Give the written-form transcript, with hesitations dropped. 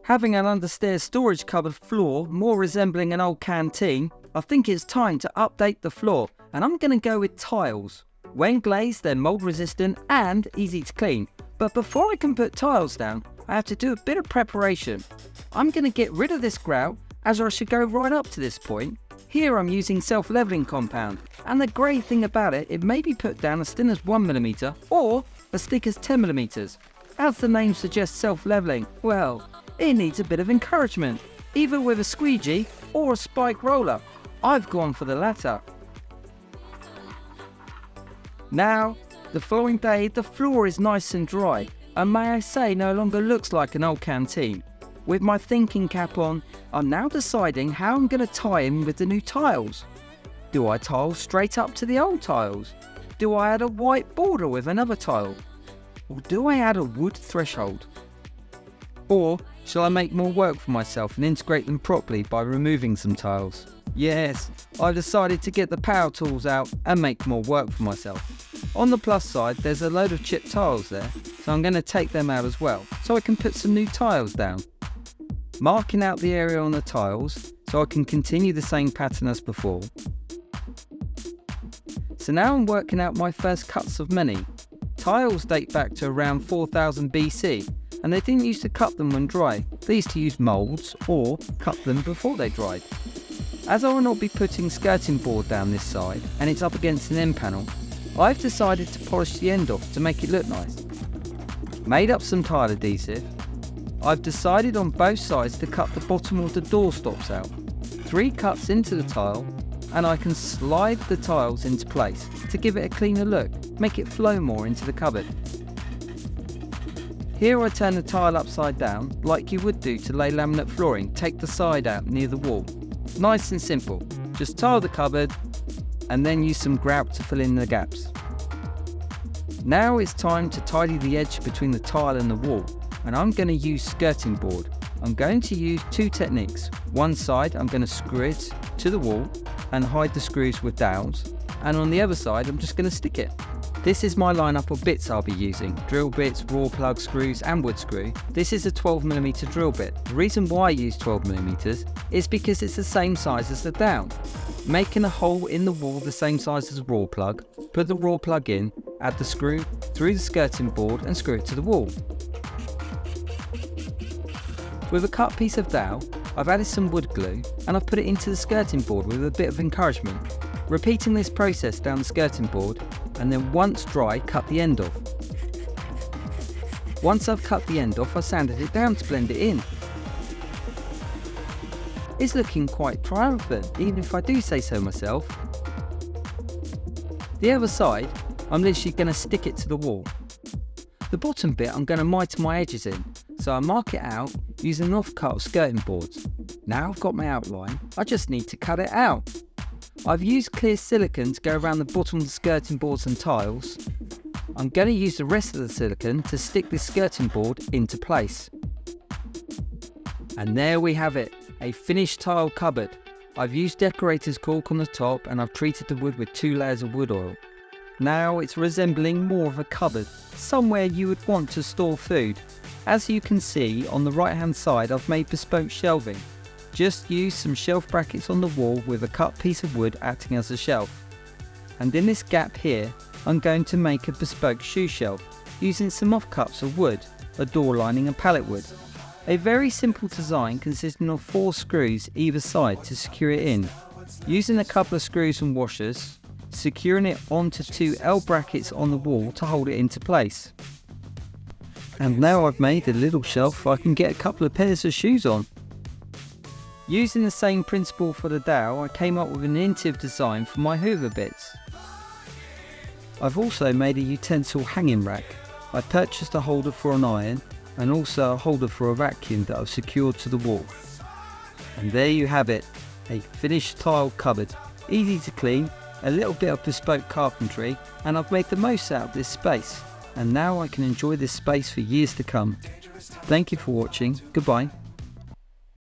Having an understairs storage cupboard floor more resembling an old canteen, I think it's time to update the floor, and I'm going to go with tiles. When glazed, they're mold resistant and easy to clean. But before I can put tiles down, I have to do a bit of preparation. I'm going to get rid of this grout, as I should go right up to this point. Here I'm using self-leveling compound, and the great thing about it, it may be put down as thin as 1mm or as thick as 10mm. As the name suggests, self-leveling, well, it needs a bit of encouragement, either with a squeegee or a spike roller. I've gone for the latter. Now, the following day, the floor is nice and dry, and may I say no longer looks like an old canteen. With my thinking cap on, I'm now deciding how I'm going to tie in with the new tiles. Do I tile straight up to the old tiles? Do I add a white border with another tile? Or do I add a wood threshold? Or shall I make more work for myself and integrate them properly by removing some tiles? Yes, I've decided to get the power tools out and make more work for myself. On the plus side, there's a load of chipped tiles there, so I'm going to take them out as well, so I can put some new tiles down. Marking out the area on the tiles, so I can continue the same pattern as before. So now I'm working out my first cuts of many. Tiles date back to around 4000 BC, and they didn't used to cut them when dry. They used to use moulds or cut them before they dried. As I will not be putting skirting board down this side and it's up against an end panel, I've decided to polish the end off to make it look nice. Made up some tile adhesive. I've decided on both sides to cut the bottom of the door stops out. 3 cuts into the tile, and I can slide the tiles into place to give it a cleaner look, make it flow more into the cupboard. Here I turn the tile upside down like you would do to lay laminate flooring, take the side out near the wall. Nice and simple, just tile the cupboard and then use some grout to fill in the gaps. Now it's time to tidy the edge between the tile and the wall, and I'm going to use skirting board. I'm going to use 2 techniques. One side I'm going to screw it to the wall and hide the screws with dowels, and on the other side I'm just going to stick it. This is my lineup of bits I'll be using: drill bits, raw plug screws and wood screw. This is a 12mm drill bit. The reason why I use 12mm is because it's the same size as the dowel. Making a hole in the wall the same size as a raw plug, put the raw plug in, add the screw through the skirting board and screw it to the wall. With a cut piece of dowel, I've added some wood glue and I've put it into the skirting board with a bit of encouragement. Repeating this process down the skirting board, and then once dry, cut the end off. Once I've cut the end off, I sanded it down to blend it in. It's looking quite triumphant, even if I do say so myself. The other side, I'm literally going to stick it to the wall. The bottom bit I'm going to mitre my edges in, so I mark it out using an offcut of skirting boards. Now I've got my outline, I just need to cut it out. I've used clear silicone to go around the bottom of the skirting boards and tiles. I'm going to use the rest of the silicone to stick this skirting board into place. And there we have it, a finished tile cupboard. I've used decorator's caulk on the top and I've treated the wood with 2 layers of wood oil. Now it's resembling more of a cupboard, somewhere you would want to store food. As you can see on the right hand side, I've made bespoke shelving. Just use some shelf brackets on the wall with a cut piece of wood acting as a shelf. And in this gap here, I'm going to make a bespoke shoe shelf using some offcuts of wood, a door lining and pallet wood. A very simple design consisting of 4 screws either side to secure it in. Using a couple of screws and washers, securing it onto 2 L brackets on the wall to hold it into place. And now I've made a little shelf I can get a couple of pairs of shoes on. Using the same principle for the dowel, I came up with an innovative design for my hoover bits. I've also made a utensil hanging rack. I purchased a holder for an iron and also a holder for a vacuum that I've secured to the wall. And there you have it, a finished tile cupboard. Easy to clean, a little bit of bespoke carpentry, and I've made the most out of this space. And now I can enjoy this space for years to come. Thank you for watching, goodbye.